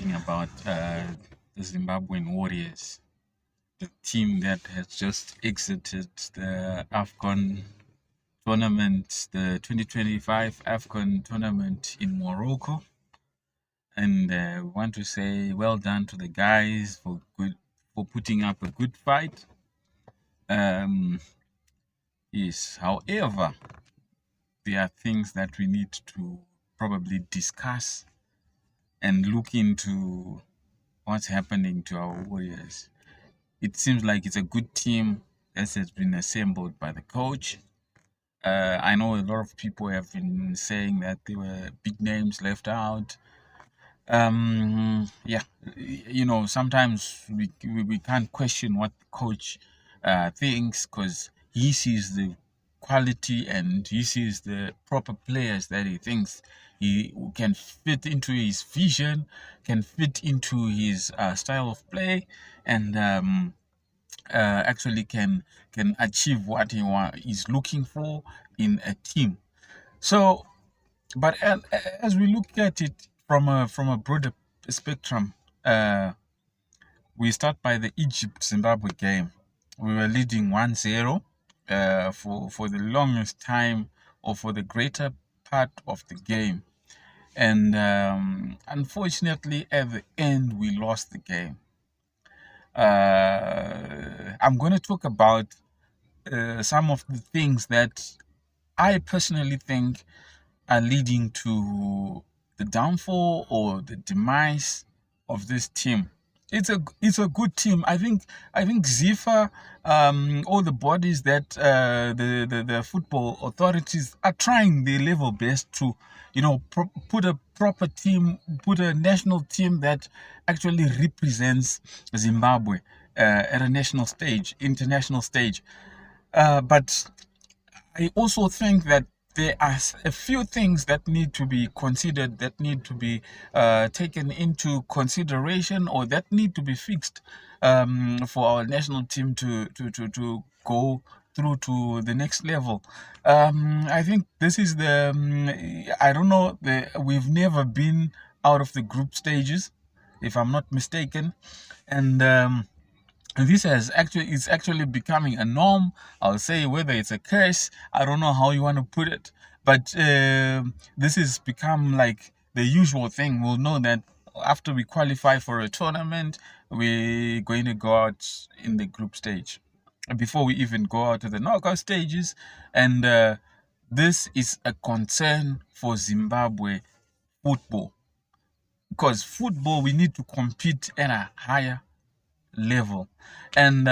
talking about the Zimbabwean Warriors, the team that has just exited the AFCON tournament, the 2025 AFCON tournament in Morocco. And we want to say well done to the guys for putting up a good fight. Um, yes, however, there are things that we need to probably discuss and look into what's happening to our Warriors. It seems like it's a good team that has been assembled by the coach. I know a lot of people have been saying that there were big names left out. Yeah, sometimes we can't question what the coach thinks because he sees the quality and he sees the proper players that he thinks he can fit into his vision, can fit into his style of play, and actually can achieve what he's looking for in a team. So, but as we look at it from a broader spectrum, we start by the Egypt Zimbabwe game. We were leading 1-0 for the longest time or for the greater part of the game. And unfortunately, at the end, we lost the game. I'm going to talk about some of the things that I personally think are leading to the downfall or the demise of this team. It's a good team. I think ZIFA, all the bodies that the football authorities are trying their level best to, put a proper team, put a national team that actually represents Zimbabwe at a national stage, international stage. But I also think that there are a few things that need to be considered, that need to be taken into consideration, or that need to be fixed for our national team to go through to the next level. I think this is I don't know, we've never been out of the group stages, if I'm not mistaken. And this is actually becoming a norm. I'll say whether it's a curse, I don't know how you want to put it, but this has become like the usual thing. We'll know that after we qualify for a tournament, we're going to go out in the group stage before we even go out to the knockout stages. And this is a concern for Zimbabwe football, because football, we need to compete at a higher level. And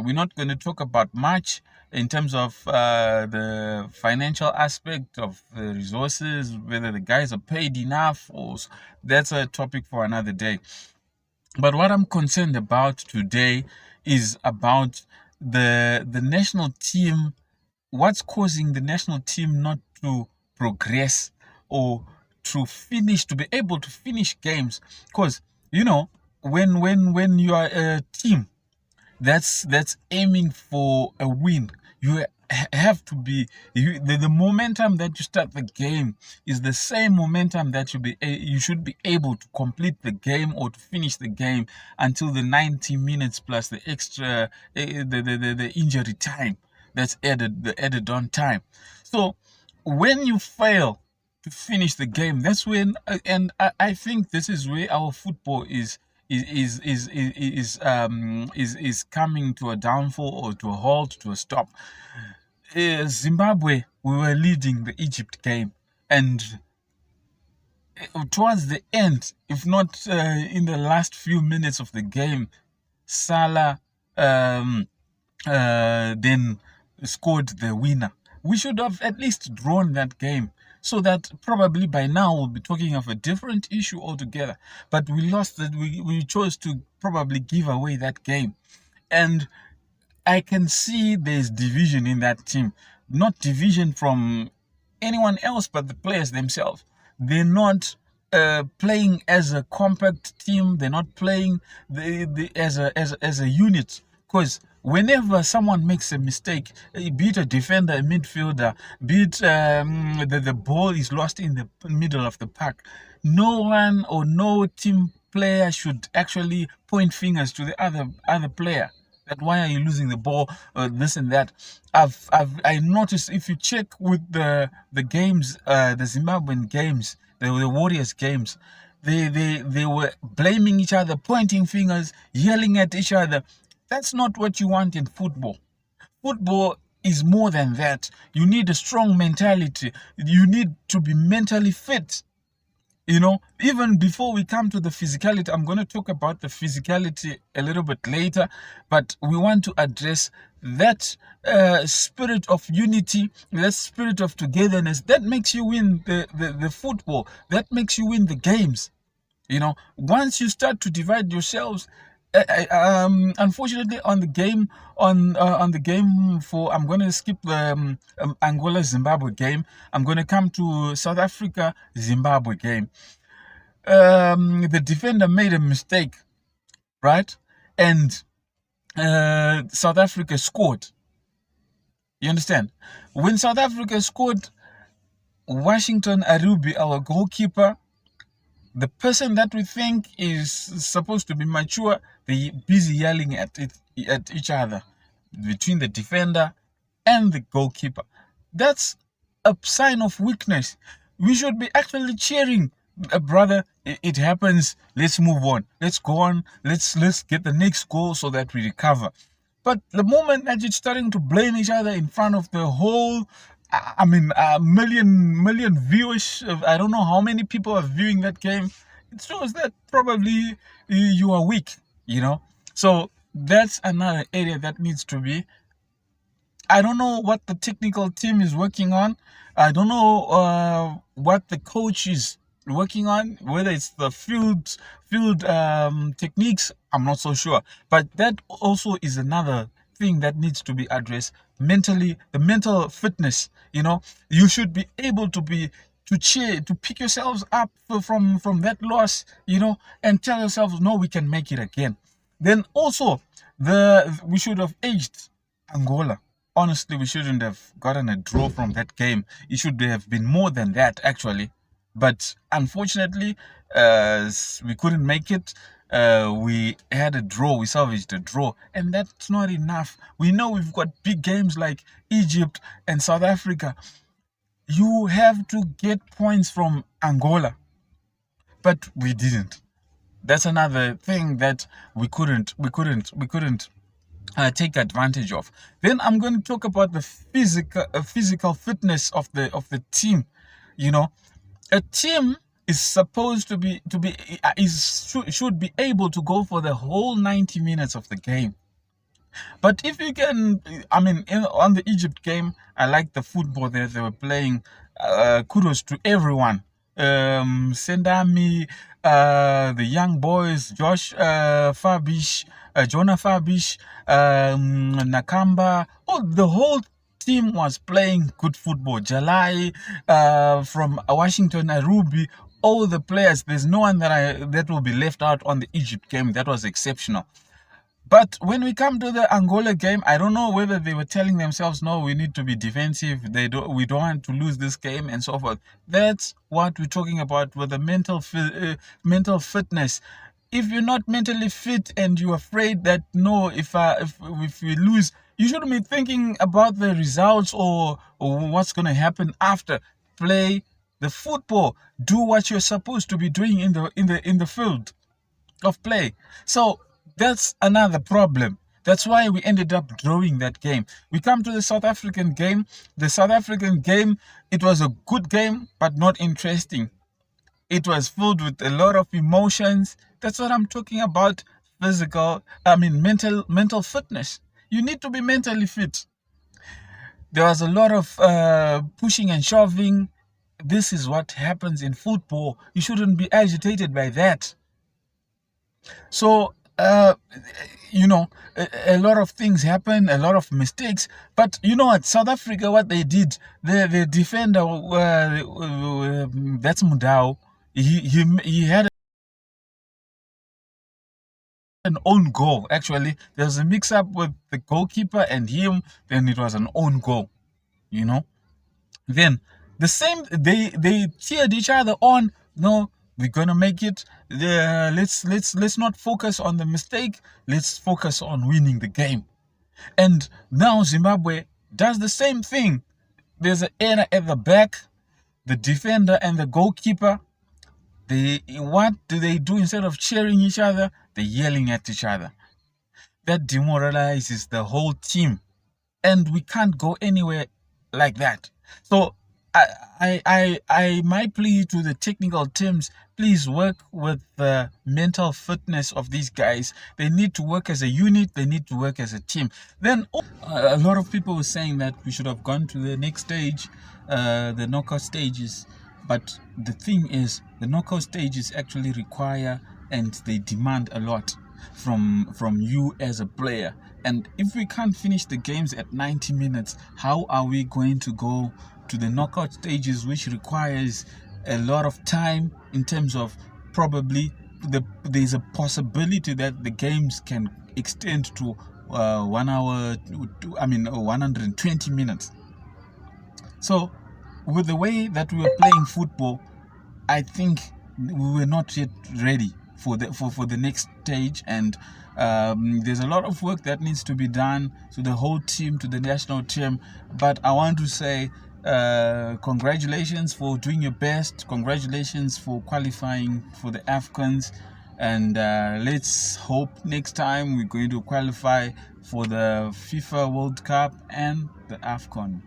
we're not going to talk about much in terms of the financial aspect of the resources, whether the guys are paid enough, or that's a topic for another day. But what I'm concerned about today is about the national team. What's causing the national team not to progress or to be able to finish games? Because when you are a team that's aiming for a win, you have to be the momentum that you start the game is the same momentum that you should be able to complete the game or to finish the game until the 90 minutes plus the extra the injury time that's the added on time. So when you fail to finish the game, that's when and I think this is where our football is coming to a downfall or to a halt, to a stop. Zimbabwe, we were leading the Egypt game, and towards the end, if not in the last few minutes of the game, Salah then scored the winner. We should have at least drawn that game, so that probably by now we'll be talking of a different issue altogether. But we lost that. We chose to probably give away that game. And I can see there's division in that team. Not division from anyone else, but the players themselves. They're not playing as a compact team. They're not playing as a unit. Because whenever someone makes a mistake, be it a defender, a midfielder, be it the ball is lost in the middle of the park, no one or no team player should actually point fingers to the other player. That why are you losing the ball? This and that. I noticed if you check with the games, the Zimbabwean games, the Warriors games, they were blaming each other, pointing fingers, yelling at each other. That's not what you want in football. Football is more than that. You need a strong mentality. You need to be mentally fit. Even before we come to the physicality, I'm going to talk about the physicality a little bit later, but we want to address that spirit of unity, that spirit of togetherness that makes you win the football, that makes you win the games. Once you start to divide yourselves, unfortunately, on the game for, I'm going to skip the Angola Zimbabwe game. I'm going to come to South Africa Zimbabwe game. The defender made a mistake, right? And South Africa scored. You understand? When South Africa scored, Washington Arubi, our goalkeeper, the person that we think is supposed to be mature, they busy yelling at each other between the defender and the goalkeeper. That's a sign of weakness. We should be actually cheering, brother. It happens. Let's move on. Let's go on. Let's get the next goal so that we recover. But the moment that you're starting to blame each other in front of the whole, million viewers, I don't know how many people are viewing that game, it shows that probably you are weak, So that's another area that needs to be. I don't know what the technical team is working on. I don't know what the coach is working on, whether it's the field techniques. I'm not so sure, but that also is another thing that needs to be addressed. Mentally, the mental fitness. You should be able to cheer, to pick yourselves up from that loss, and tell yourselves, no, we can make it again. Then also, we should have aged Angola. Honestly, we shouldn't have gotten a draw from that game. It should have been more than that, actually. But unfortunately, we couldn't make it. We had a draw. We salvaged a draw. And that's not enough. We know we've got big games like Egypt and South Africa. You have to get points from Angola. But we didn't. That's another thing that we couldn't take advantage of. Then I'm going to talk about the physical fitness of the team. A team is supposed to be should be able to go for the whole 90 minutes of the game. But if you can, on the Egypt game, I like the football that they were playing. Kudos to everyone. Sendami, the young boys, Josh Fabish, Jonah Fabish, Nakamba. The whole team was playing good football. Jalai, from Washington Arubi, all the players. There's no one that will be left out on the Egypt game. That was exceptional. But when we come to the Angola game, I don't know whether they were telling themselves, no, we need to be defensive. We don't want to lose this game and so forth. That's what we're talking about with the mental fitness. If you're not mentally fit and you're afraid that, no, if we lose, you shouldn't be thinking about the results or what's going to happen after. Play the football. Do what you're supposed to be doing in the field of play. So that's another problem. That's why we ended up drawing that game. We come to the South African game. The South African game, it was a good game, but not interesting. It was filled with a lot of emotions. That's what I'm talking about. Mental fitness. You need to be mentally fit. There was a lot of pushing and shoving. This is what happens in football. You shouldn't be agitated by that. So, a lot of things happen, a lot of mistakes. But you know what? South Africa, what they did, the defender, that's Mudau. He had an own goal. Actually, there was a mix-up with the goalkeeper and him. Then it was an own goal. Then the same, they cheered each other on. No, We're gonna make it. Let's not focus on the mistake. Let's focus on winning the game. And now Zimbabwe does the same thing. There's an error at the back. The defender and the goalkeeper, what do they do? Instead of cheering each other, they're yelling at each other. That demoralizes the whole team, and we can't go anywhere like that. So my plea to the technical teams: please work with the mental fitness of these guys. They need to work as a unit. They need to work as a team. Then a lot of people were saying that we should have gone to the next stage, the knockout stages. But the thing is, the knockout stages actually require and they demand a lot from you as a player. And if we can't finish the games at 90 minutes, how are we going to go to the knockout stages, which requires a lot of time in terms of probably there's a possibility that the games can extend to 1 hour, 120 minutes. So with the way that we were playing football, I think we were not yet ready for the next stage, and there's a lot of work that needs to be done to the whole team, to the national team. But I want to say congratulations for doing your best. Congratulations for qualifying for the AFCONs, and let's hope next time we're going to qualify for the FIFA World Cup and the AFCON.